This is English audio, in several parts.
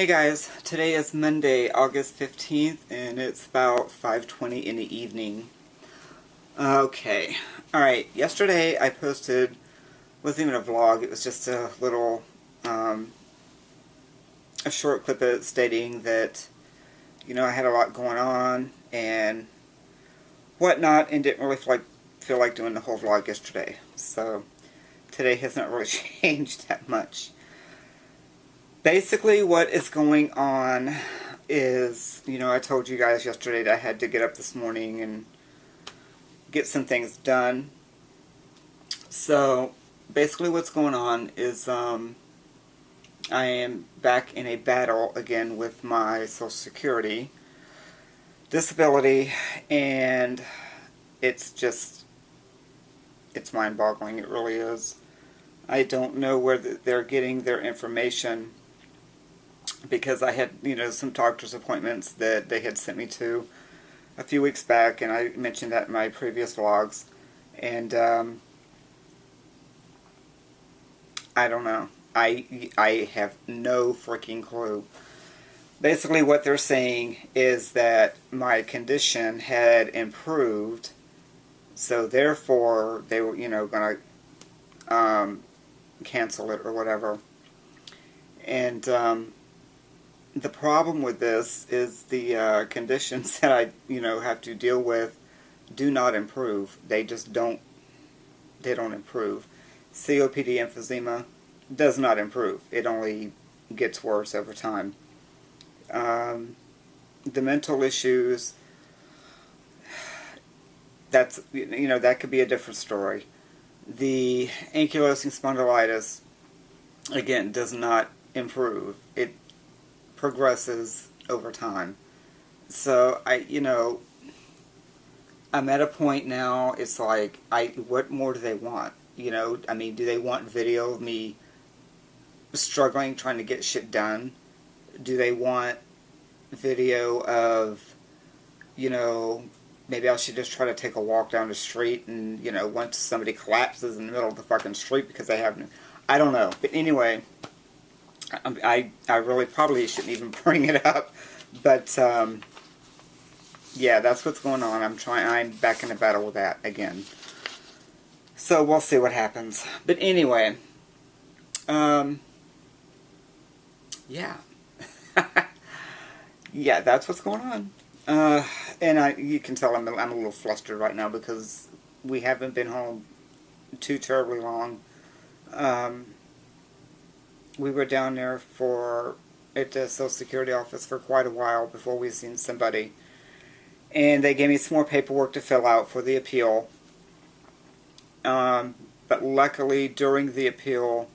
Hey guys, today is Monday, August 15th, and it's about 5:20 in the evening. Okay, alright, yesterday I posted, wasn't even a vlog, it was just a little, a short clip of it stating that, I had a lot going on and whatnot, and didn't really feel like doing the whole vlog yesterday. So, today has not really changed that much. Basically, what is going on is, I told you guys yesterday that I had to get up this morning and get some things done. So, basically what's going on is, I am back in a battle again with my Social Security disability, and it's mind-boggling, it really is. I don't know where they're getting their information, because I had, some doctor's appointments that they had sent me to a few weeks back, and I mentioned that in my previous vlogs, and I don't know. I have no freaking clue. Basically what they're saying is that my condition had improved, so therefore they were, going to cancel it or whatever. And the problem with this is the conditions that I, have to deal with do not improve. They just don't, they don't improve. COPD emphysema does not improve. It only gets worse over time. The mental issues, that's, that could be a different story. The ankylosing spondylitis, again, does not improve. It progresses over time. So I'm at a point now, it's like, what more do they want? I mean, do they want video of me struggling, trying to get shit done? Do they want video of, maybe I should just try to take a walk down the street and, once somebody collapses in the middle of the fucking street because they have, I don't know. But anyway, I really probably shouldn't even bring it up, but yeah, that's what's going on. I'm back in a battle with that again. So we'll see what happens. But anyway, yeah. Yeah, that's what's going on. And you can tell I'm a little flustered right now because we haven't been home too terribly long. We were down there at the Social Security office for quite a while before we seen somebody. And they gave me some more paperwork to fill out for the appeal. But luckily, during the appeal,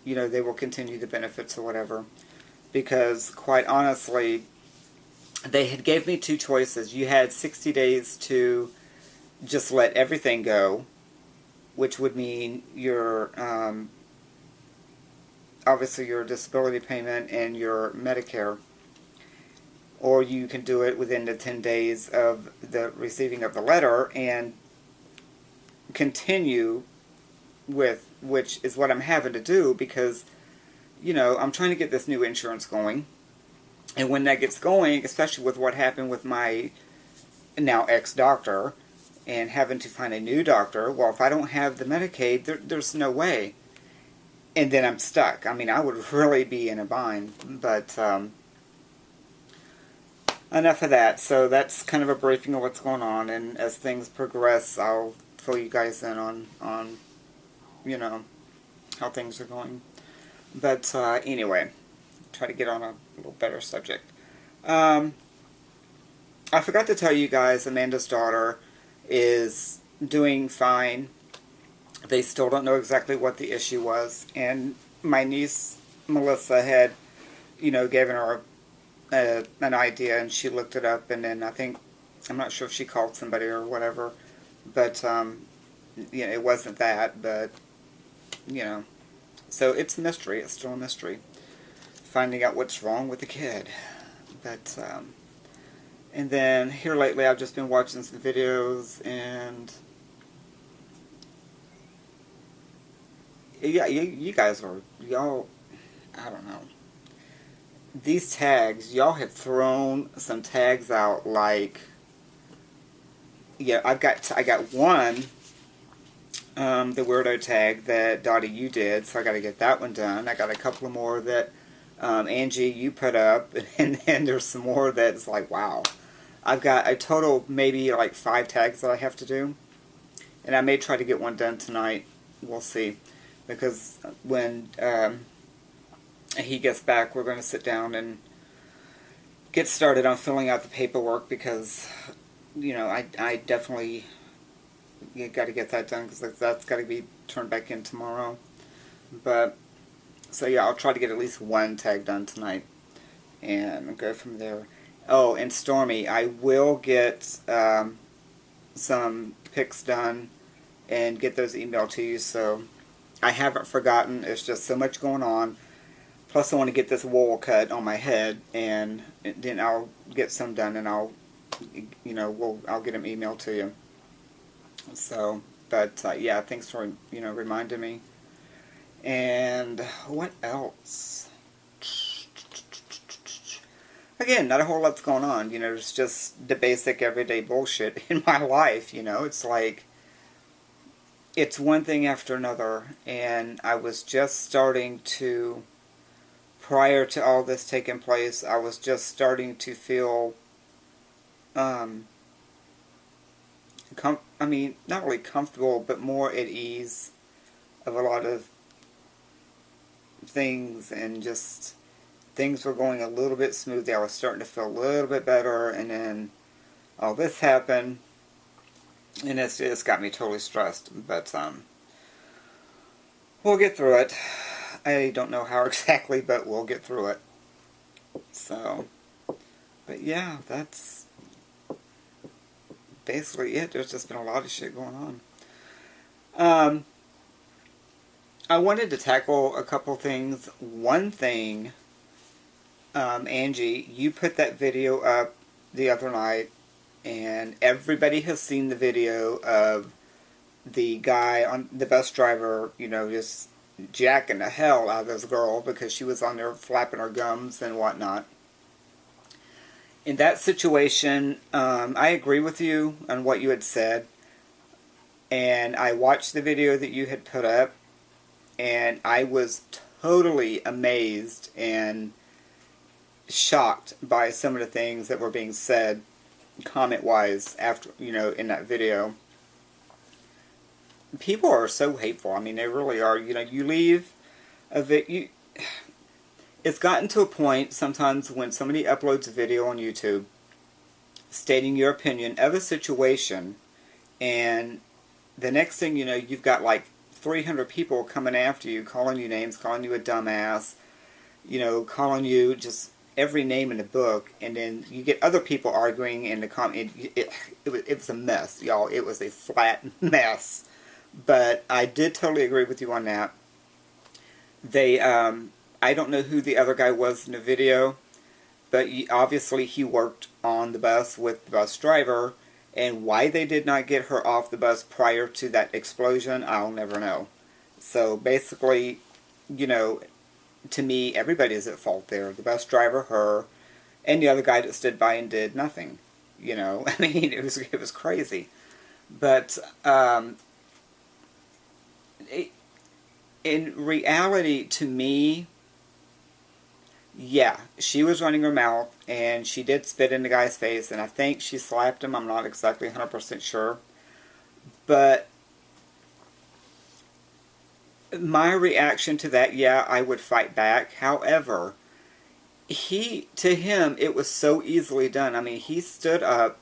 they will continue the benefits or whatever. Because, quite honestly, they had gave me two choices. You had 60 days to just let everything go, which would mean your, obviously your disability payment and your Medicare. Or you can do it within the 10 days of the receiving of the letter and continue with, which is what I'm having to do because, I'm trying to get this new insurance going. And when that gets going, especially with what happened with my now ex-doctor and having to find a new doctor, well, if I don't have the Medicaid, there's no way. And then I'm stuck. I mean, I would really be in a bind. But enough of that. So that's kind of a briefing of what's going on. And as things progress, I'll fill you guys in on how things are going. But anyway, try to get on a little better subject. I forgot to tell you guys, Amanda's daughter is doing fine. They still don't know exactly what the issue was. And my niece, Melissa, had, given her an idea, and she looked it up, and then I'm not sure if she called somebody or whatever, but, it wasn't that, but, so it's a mystery. It's still a mystery. Finding out what's wrong with the kid. But, and then here lately I've just been watching some videos, and yeah, you guys are, y'all, I don't know. these tags, y'all have thrown some tags out like, yeah, I got one, the weirdo tag that Dottie you did, so I got to get that one done. I got a couple more that Angie you put up, and then there's some more that's like, wow. I've got a total maybe like 5 tags that I have to do, and I may try to get one done tonight. We'll see, because when he gets back, we're going to sit down and get started on filling out the paperwork, because you know I definitely got to get that done, because that's got to be turned back in tomorrow. But so yeah, I'll try to get at least one tag done tonight and go from there. Oh, and Stormy, I will get some pics done and get those emailed to you, so I haven't forgotten. It's just so much going on. Plus I want to get this wool cut on my head, and then I'll get some done, and I'll get them emailed to you. So, but yeah, thanks for reminding me. And what else? Again, not a whole lot's going on. It's just the basic everyday bullshit in my life. It's like, it's one thing after another, and I was just starting to, prior to all this taking place, I was just starting to feel, not really comfortable, but more at ease of a lot of things, and just things were going a little bit smoothly. I was starting to feel a little bit better, and then all this happened, and it's got me totally stressed. But we'll get through it. I don't know how exactly, but we'll get through it. So, but yeah, that's basically it. There's just been a lot of shit going on. I wanted to tackle a couple things. One thing, Angie, you put that video up the other night, and everybody has seen the video of the guy, on the bus driver, just jacking the hell out of this girl because she was on there flapping her gums and whatnot. In that situation, I agree with you on what you had said, and I watched the video that you had put up, and I was totally amazed and shocked by some of the things that were being said comment-wise after, in that video. People are so hateful. I mean, they really are. You leave a video. It's gotten to a point sometimes when somebody uploads a video on YouTube stating your opinion of a situation, and the next thing you know, you've got like 300 people coming after you, calling you names, calling you a dumbass, calling you just every name in the book, and then you get other people arguing in the comment. It was a mess, y'all. It was a flat mess. But I did totally agree with you on that. I don't know who the other guy was in the video, but obviously he worked on the bus with the bus driver, and why they did not get her off the bus prior to that explosion, I'll never know. So basically, to me, everybody is at fault there. The bus driver, her, and the other guy that stood by and did nothing. I mean, it was crazy. But in reality, to me, yeah, she was running her mouth, and she did spit in the guy's face, and I think she slapped him. I'm not exactly 100% sure. But my reaction to that, yeah, I would fight back. However, to him, it was so easily done. I mean, he stood up.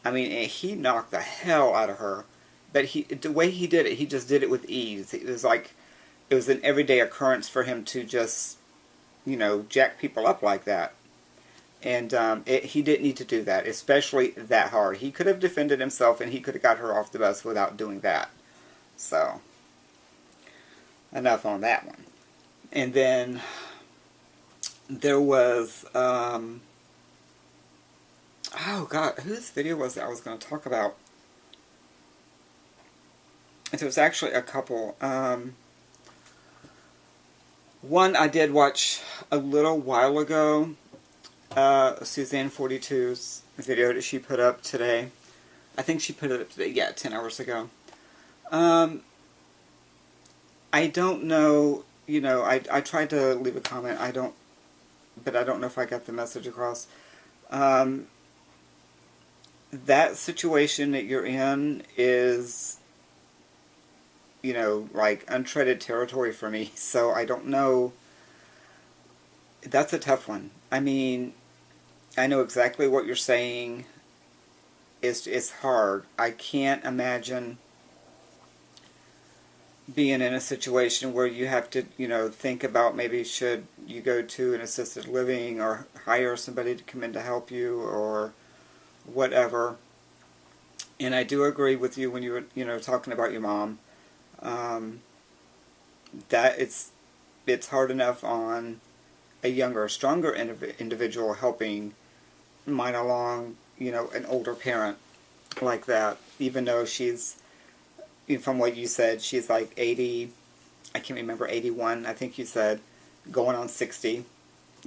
I mean, and he knocked the hell out of her. But the way he did it, he just did it with ease. It was like, it was an everyday occurrence for him to just, jack people up like that. And he didn't need to do that, especially that hard. He could have defended himself, and he could have got her off the bus without doing that. So, enough on that one. And then there was, oh God, whose video was it I was going to talk about? There was actually a couple. One I did watch a little while ago, Suzanne 42's video that she put up today. I think she put it up today, yeah, 10 hours ago. I don't know, you know, I tried to leave a comment, but I don't know if I got the message across. That situation that you're in is, you know, like untreaded territory for me, so I don't know. That's a tough one. I mean, I know exactly what you're saying. It's hard. I can't imagine being in a situation where you have to, you know, think about maybe should you go to an assisted living or hire somebody to come in to help you or whatever. And I do agree with you when you were, you know, talking about your mom. That it's hard enough on a younger, stronger individual helping mine along, you know, an older parent like that. Even though she's, from what you said, she's like 80, I can't remember, 81, I think you said, going on 60,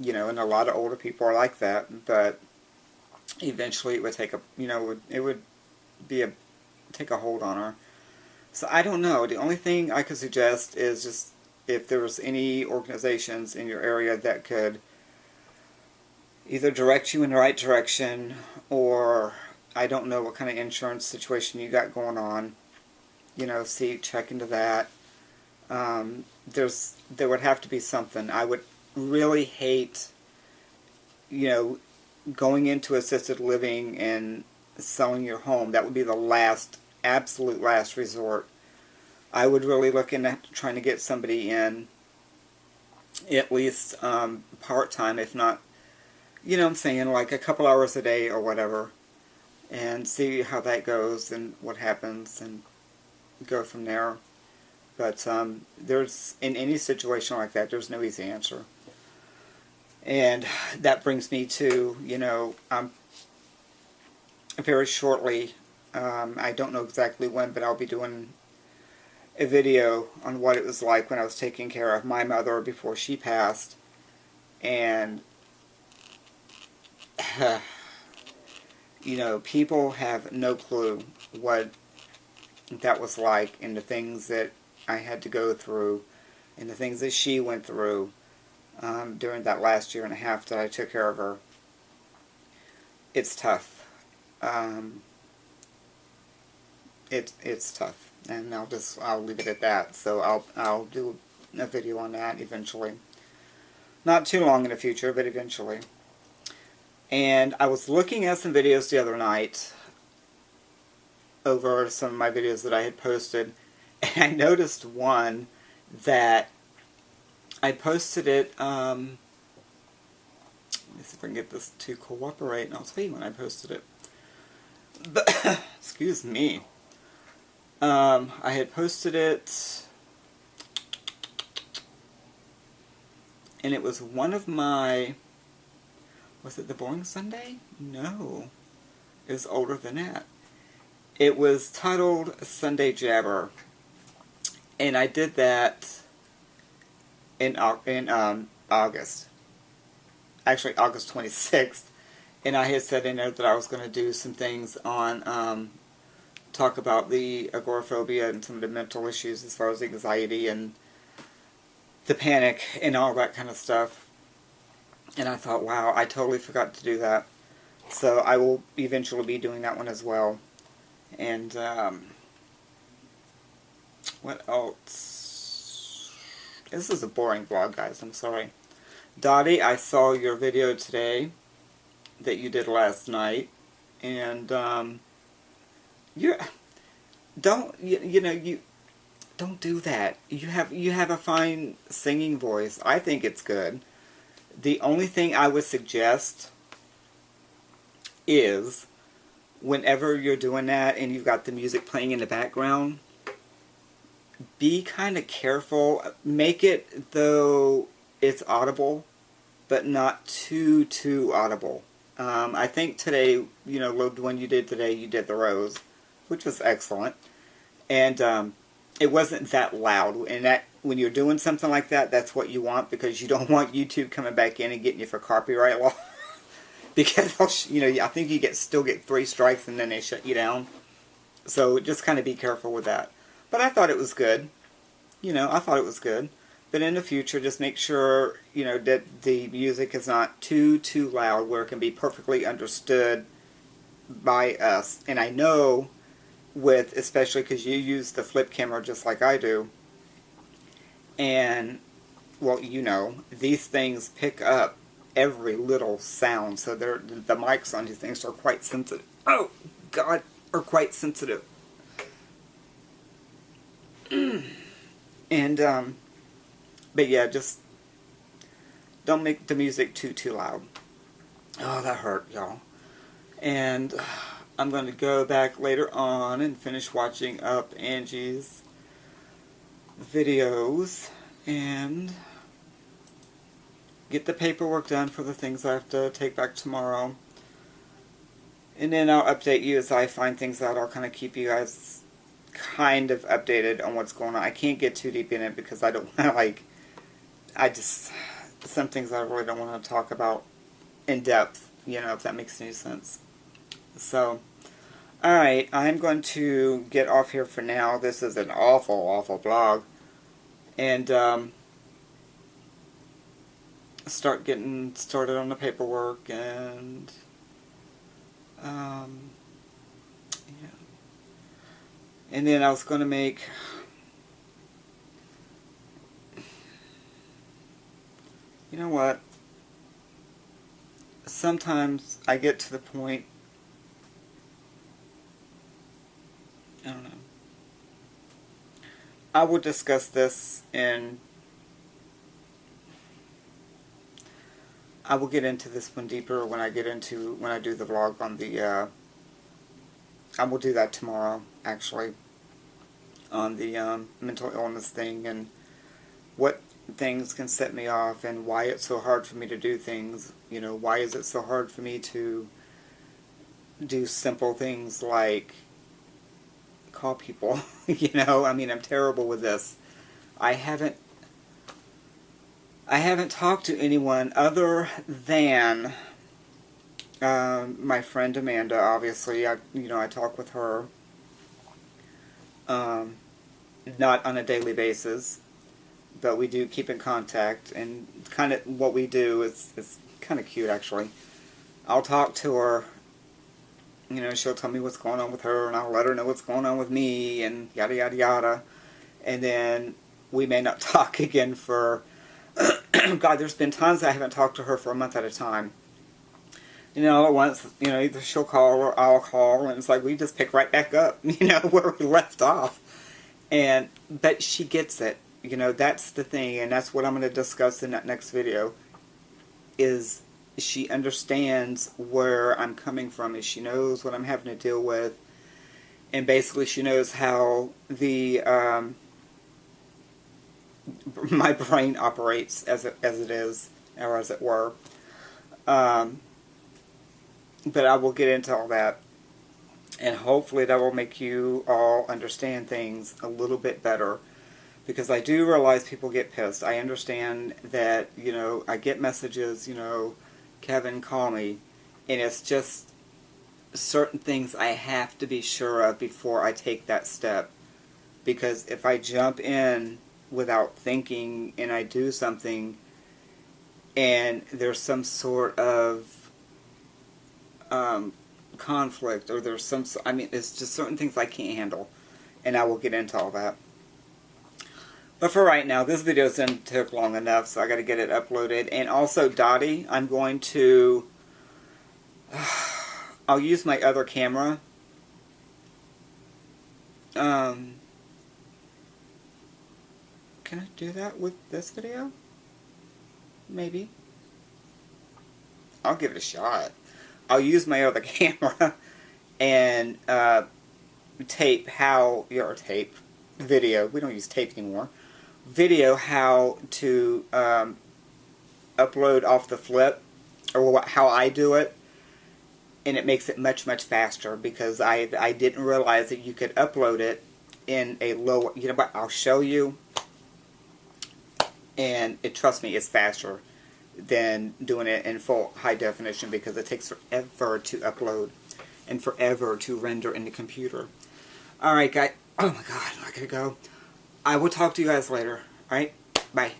you know, and a lot of older people are like that, but eventually it would take a, you know, it would be take a hold on her. So I don't know. The only thing I could suggest is just if there was any organizations in your area that could either direct you in the right direction, or I don't know what kind of insurance situation you got going on, you know, check into that. There would have to be something. I would really hate, you know, going into assisted living and selling your home. That would be the absolute last resort. I would really look into trying to get somebody in, at least part-time, if not, you know what I'm saying, like a couple hours a day or whatever, and see how that goes and what happens and go from there. But there's, in any situation like that, there's no easy answer. And that brings me to, you know, very shortly, I don't know exactly when, but I'll be doing a video on what it was like when I was taking care of my mother before she passed. And you know, people have no clue what that was like, and the things that I had to go through and the things that she went through during that last year and a half that I took care of her. It's tough. It's tough, and I'll leave it at that. So I'll do a video on that eventually. Not too long in the future, but eventually. And I was looking at some videos the other night over some of my videos that I had posted, and I noticed one that I posted it, let me see if I can get this to cooperate, and I'll tell you when I posted it. But, excuse me. I had posted it, and it was one of my, was it the Boring Sunday? No. It was older than that. It was titled Sunday Jabber. And I did that in August. Actually, August 26th. And I had said in there that I was going to do some things on, talk about the agoraphobia and some of the mental issues as far as anxiety and the panic and all that kind of stuff. And I thought, wow, I totally forgot to do that. So I will eventually be doing that one as well. And, what else? This is a boring vlog, guys. I'm sorry. Dottie, I saw your video today that you did last night. And, you don't do that. You have a fine singing voice. I think it's good. The only thing I would suggest is whenever you're doing that and you've got the music playing in the background, be kind of careful. Make it though it's audible, but not too audible. I think today, the one you did today, you did the Rose, which was excellent. And it wasn't that loud. And that when you're doing something like that, that's what you want, because you don't want YouTube coming back in and getting you for copyright law. Because you know, I think you still get 3 strikes and then they shut you down. So just kind of be careful with that. But I thought it was good. You know, I thought it was good. But in the future, just make sure, you know, that the music is not too loud, where it can be perfectly understood by us. And I know with, especially because you use the flip camera just like I do, and, well, you know, these things pick up every little sound. So the mics on these things are quite sensitive. Oh, God, are quite sensitive. And, but yeah, just don't make the music too loud. Oh, that hurt, y'all. And I'm going to go back later on and finish watching up Angie's videos and get the paperwork done for the things I have to take back tomorrow. And then I'll update you as I find things out. I'll kind of keep you guys kind of updated on what's going on. I can't get too deep in it because I don't want to, like, some things I really don't want to talk about in depth, you know, if that makes any sense. So, alright, I'm going to get off here for now. This is an awful vlog. And, start getting started on the paperwork and, yeah. And then I was going to make, you know what, sometimes I get to the point, I don't know, I will discuss this in, I will get into this one deeper when I do the vlog on the, I will do that tomorrow, actually, on the mental illness thing, and what things can set me off, and why it's so hard for me to do things. You know, why is it so hard for me to do simple things like call people? You know, I mean, I'm terrible with this. I haven't talked to anyone other than my friend Amanda. Obviously, I talk with her, not on a daily basis, but we do keep in contact. And kind of what we do is kind of cute, actually. I'll talk to her. You know, she'll tell me what's going on with her, and I'll let her know what's going on with me, and yada yada yada. And then we may not talk again for. God, there's been times I haven't talked to her for a month at a time. You know, at once, you know, either she'll call or I'll call, and it's like we just pick right back up, you know, where we left off. But she gets it. You know, that's the thing, and that's what I'm going to discuss in that next video, is she understands where I'm coming from, and she knows what I'm having to deal with, and basically she knows how my brain operates as it is, or as it were. But I will get into all that, and hopefully that will make you all understand things a little bit better, because I do realize people get pissed. I understand that, you know, I get messages, you know, Kevin, call me, and it's just certain things I have to be sure of before I take that step, because if I jump in without thinking and I do something and there's some sort of conflict, or there's some, I mean, it's just certain things I can't handle, and I will get into all that. But for right now, this video didn't take long enough, so I got to get it uploaded. And also, Dottie, I'm going to, I'll use my other camera. Can I do that with this video? Maybe. I'll give it a shot. I'll use my other camera and tape video. We don't use tape anymore. Video how to upload off the flip, or how I do it, and it makes it much faster, because I didn't realize that you could upload it in a lower, you know what, I'll show you, and trust me, it's faster than doing it in full high definition because it takes forever to upload and forever to render in the computer. Alright guys, oh my god, I gotta go. I will talk to you guys later. Alright, bye.